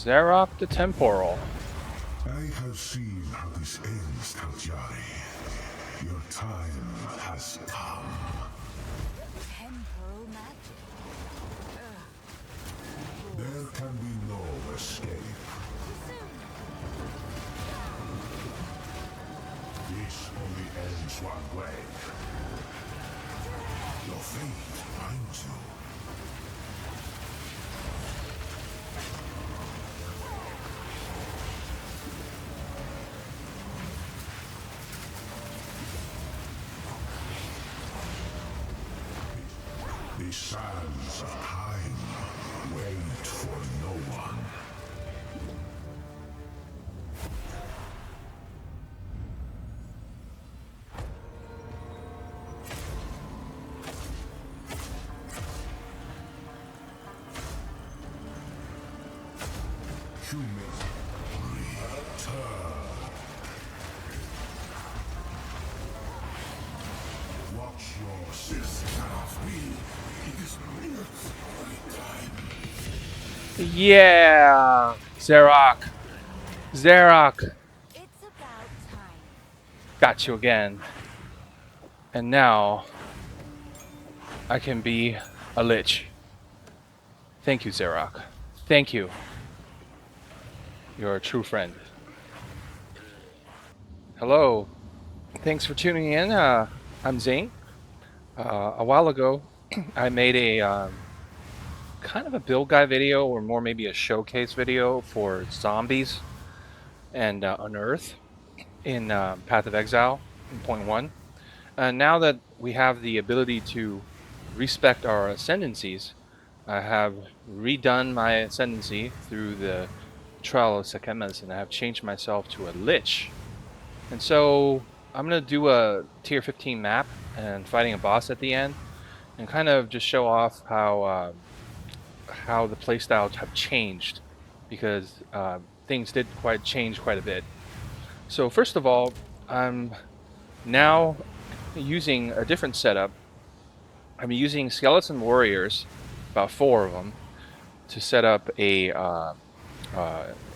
Xerok the Temporal. I have seen how this ends, Taljari. Your time has come. Temporal magic. There can be no escape. This only ends one way. Your fate finds you. The sands of time wait for no one. Human, return. Watch your this cannot be. It is time. Yeah, Xerok. Xerok. It's about time. Got you again. And now I can be a Lich. Thank you, Xerok. Thank you. You're a true friend. Hello. Thanks for tuning in. I'm Zane. A while ago, I made a kind of a build guide video, or more maybe a showcase video for zombies and Unearth in Path of Exile in 0.1. Now that we have the ability to respect our ascendancies, I have redone my ascendancy through the Trial of Sekemes, and I have changed myself to a Lich. And so I'm going to do a tier 15 map and fighting a boss at the end, and kind of just show off how the playstyles have changed, because things did change quite a bit. So first of all, I'm now using a different setup. I'm using Skeleton Warriors, about 4 of them, to set up a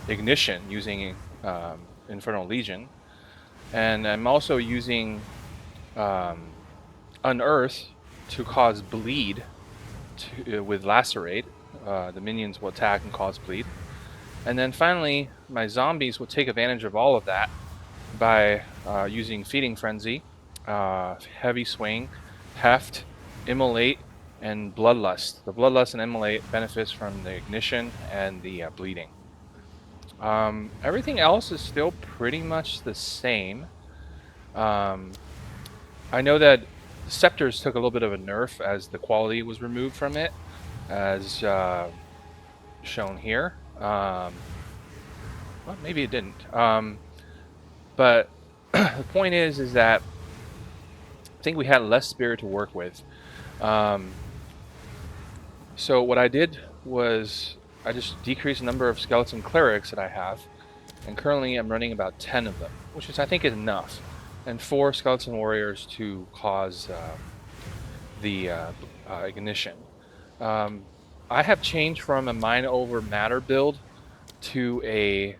ignition using Infernal Legion, and I'm also using Unearth to cause bleed with Lacerate. The minions will attack and cause bleed. And then finally, my zombies will take advantage of all of that by using Feeding Frenzy, Heavy Swing, Heft, Immolate, and Bloodlust. The Bloodlust and Immolate benefits from the ignition and the bleeding. Everything else is still pretty much the same. I know that Scepters took a little bit of a nerf as the quality was removed from it, as shown here. Well, maybe it didn't. But the point is that I think we had less spirit to work with. So what I did was I just decreased the number of skeleton clerics that I have, and currently I'm running about 10 of them, which is, I think, is enough, and 4 skeleton warriors to cause the ignition. I have changed from a mind over matter build to a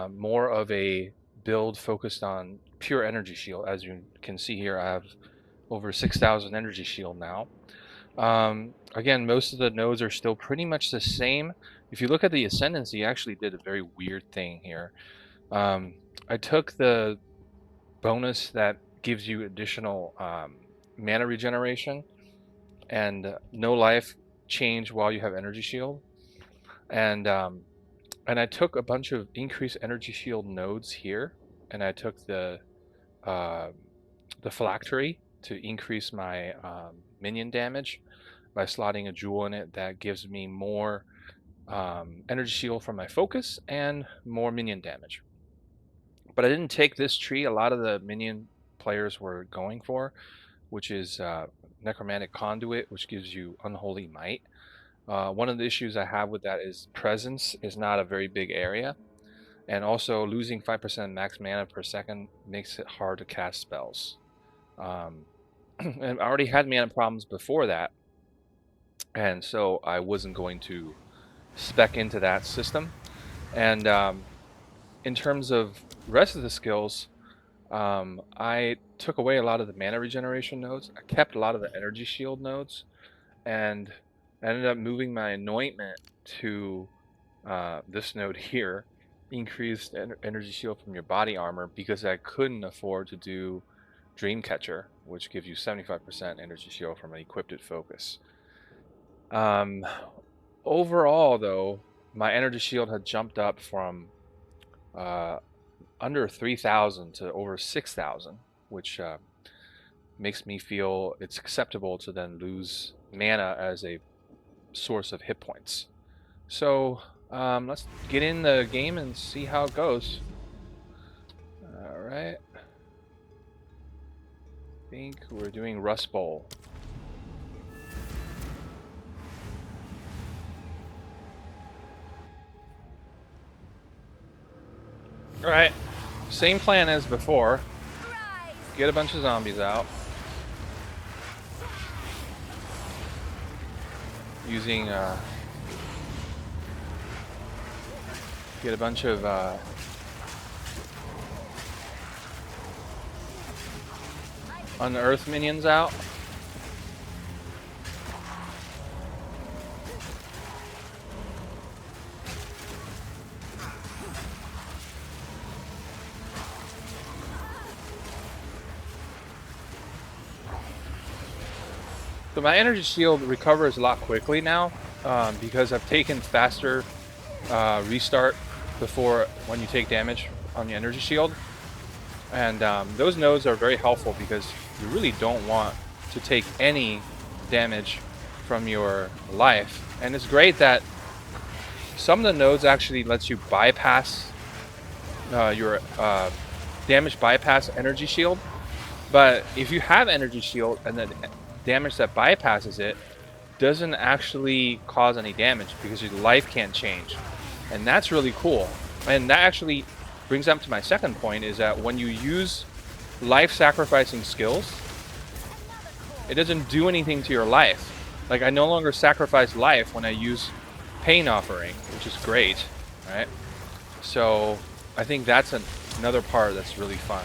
more of a build focused on pure energy shield. As you can see here, I have over 6,000 energy shield now. Again, most of the nodes are still pretty much the same. If you look at the ascendancy, I actually did a very weird thing here. I took the bonus that gives you additional mana regeneration and no life change while you have energy shield, and I took a bunch of increased energy shield nodes here, and I took the phylactery to increase my minion damage by slotting a jewel in it that gives me more energy shield from my focus and more minion damage. But I didn't take this tree a lot of the minion players were going for, which is Necromantic Conduit, which gives you Unholy Might. One of the issues I have with that is presence is not a very big area, and also losing 5% max mana per second makes it hard to cast spells. And I already had mana problems before that, and so I wasn't going to spec into that system. And in terms of rest of the skills, I took away a lot of the mana regeneration nodes. I kept a lot of the energy shield nodes, and I ended up moving my anointment to this node here, increased energy shield from your body armor, because I couldn't afford to do Dreamcatcher, which gives you 75% energy shield from an equipped focus. Um, Overall, though, my energy shield had jumped up from uh, under 3,000 to over 6,000, which makes me feel it's acceptable to then lose mana as a source of hit points. So let's get in the game and see how it goes. All right. I think we're doing Rust Bowl. All right. Same plan as before. Get a bunch of zombies out. Using get a bunch of unearthed minions out. So my energy shield recovers a lot quickly now because I've taken faster restart before when you take damage on the energy shield. And those nodes are very helpful because you really don't want to take any damage from your life. And it's great that some of the nodes actually lets you bypass your damage bypass energy shield. But if you have energy shield and the damage that bypasses it doesn't actually cause any damage because your life can't change. And that's really cool. And that actually brings up to my second point, is that when you use life sacrificing skills, it doesn't do anything to your life. Like, I no longer sacrifice life when I use Pain Offering, which is great, right? So I think that's another part that's really fun.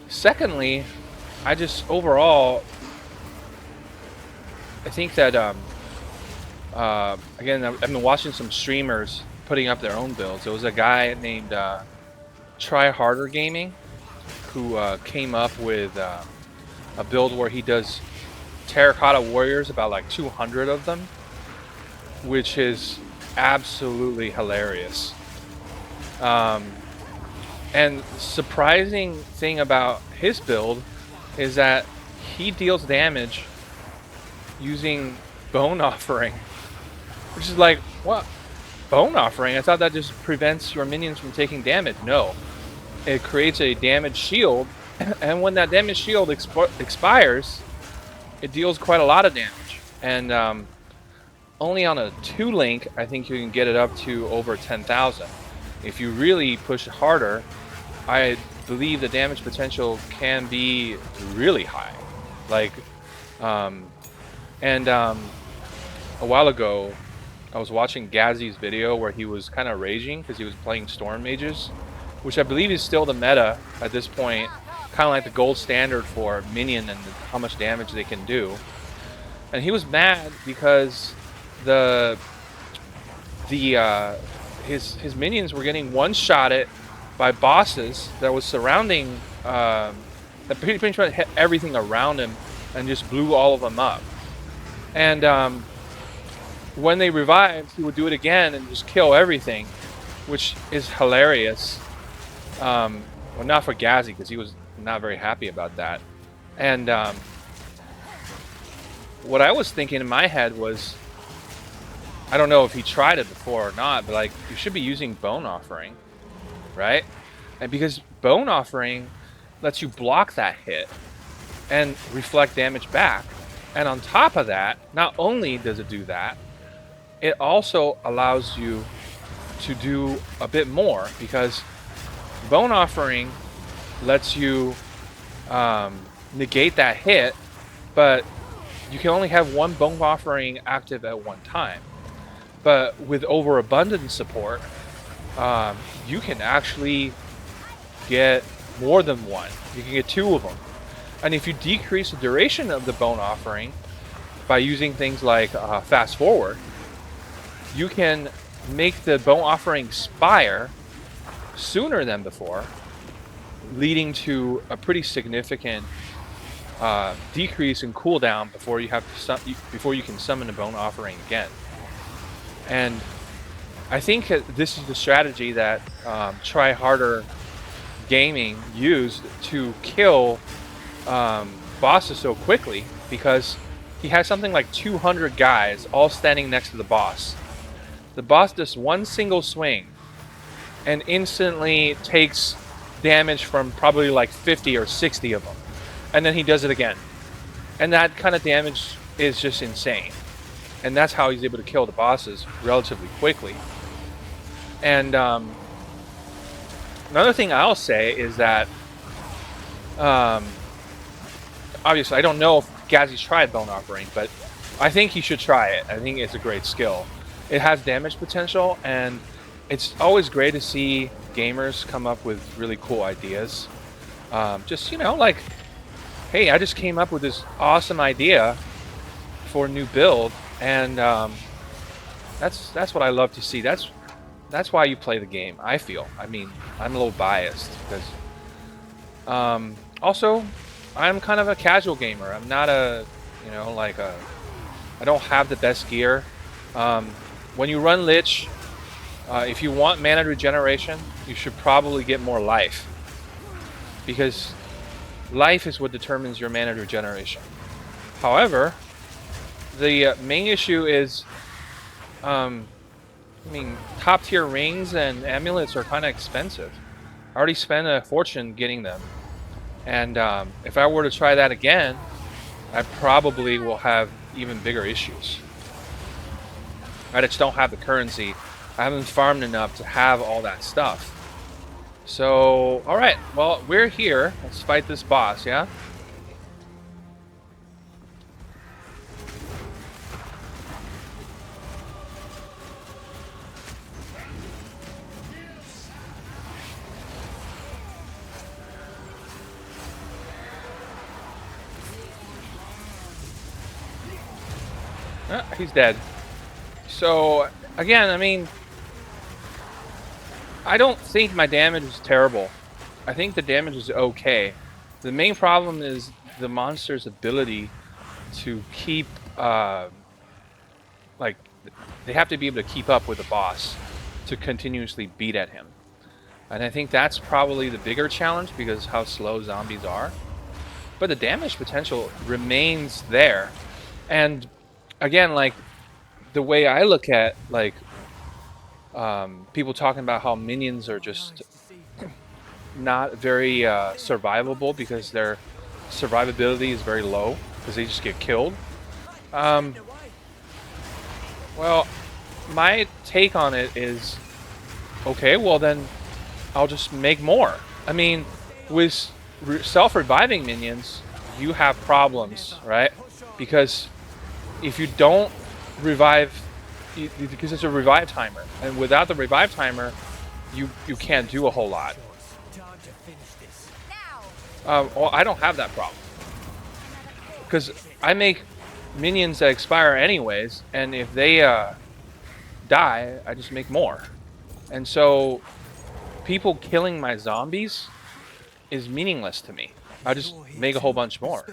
Secondly, I just overall, I think that again, I've been watching some streamers putting up their own builds. There was a guy named Try Harder Gaming who came up with a build where he does Terracotta Warriors, about like 200 of them, which is absolutely hilarious. And surprising thing about his build is that he deals damage using Bone Offering, which is like, what? Bone Offering? I thought that just prevents your minions from taking damage. No, it creates a damage shield, and when that damage shield expires, it deals quite a lot of damage. And only on a 2-link, I think you can get it up to over 10,000. If you really push it harder, I believe the damage potential can be really high. Like, a while ago, I was watching Gazzy's video where he was kind of raging because he was playing Storm Mages, which I believe is still the meta at this point, kind of like the gold standard for minion and how much damage they can do. And he was mad because his minions were getting one-shotted by bosses that was surrounding, that pretty much hit everything around him and just blew all of them up. And when they revived, he would do it again and just kill everything, which is hilarious. Well, not for Gazzy, because he was not very happy about that. And what I was thinking in my head was, I don't know if he tried it before or not, but like, you should be using Bone Offering, right? And because Bone Offering lets you block that hit and reflect damage back. And on top of that, not only does it do that, it also allows you to do a bit more, because Bone Offering lets you negate that hit, but you can only have one Bone Offering active at one time. But with overabundant support, you can actually get more than one. You can get 2 of them. And if you decrease the duration of the bone offering by using things like fast forward, you can make the bone offering expire sooner than before, leading to a pretty significant decrease in cooldown before you have to before you can summon a bone offering again. And I think this is the strategy that Try Harder Gaming used to kill bosses so quickly, because he has something like 200 guys all standing next to the boss. The boss does one single swing and instantly takes damage from probably like 50 or 60 of them. And then he does it again. And that kind of damage is just insane. And that's how he's able to kill the bosses relatively quickly. And another thing I'll say is that obviously I don't know if Gazzy's tried Bone Offering, but I think he should try it. I think it's a great skill. It has damage potential, and it's always great to see gamers come up with really cool ideas. Just, you know, like, hey, I just came up with this awesome idea for a new build, and that's what I love to see. That's why you play the game, I feel. I mean, I'm a little biased because also I'm kind of a casual gamer. I'm not a, you know, like I don't have the best gear. When you run Lich, if you want mana regeneration, you should probably get more life, because life is what determines your mana regeneration. However, the main issue is, I mean, top tier rings and amulets are kind of expensive. I already spent a fortune getting them, and if I were to try that again, I probably will have even bigger issues. I just don't have the currency. I haven't farmed enough to have all that stuff. So, alright, well, we're here. Let's fight this boss, yeah? He's dead. So, again, I mean, I don't think my damage is terrible. I think the damage is okay. The main problem is the monster's ability to keep, like, they have to be able to keep up with the boss to continuously beat at him. And I think that's probably the bigger challenge, because how slow zombies are. But the damage potential remains there. And again, like, the way I look at, like, people talking about how minions are just not very survivable because their survivability is very low because they just get killed. Well, my take on it is, okay, well then I'll just make more. I mean, with self-reviving minions, you have problems, right? Because if you don't revive, because it's a revive timer, and without the revive timer, you can't do a whole lot. Well, I don't have that problem, because I make minions that expire anyways, and if they die, I just make more. And so people killing my zombies is meaningless to me. I just make a whole bunch more.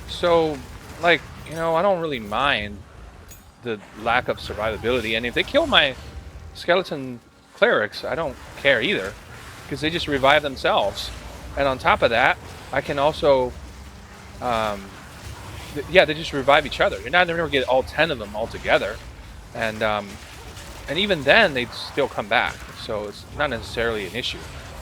So, like, you know, I don't really mind the lack of survivability, and if they kill my skeleton clerics, I don't care either, because they just revive themselves. And on top of that, I can also, yeah, they just revive each other. You're not never gonna get all 10 of them all together, and even then, they'd still come back. So it's not necessarily an issue.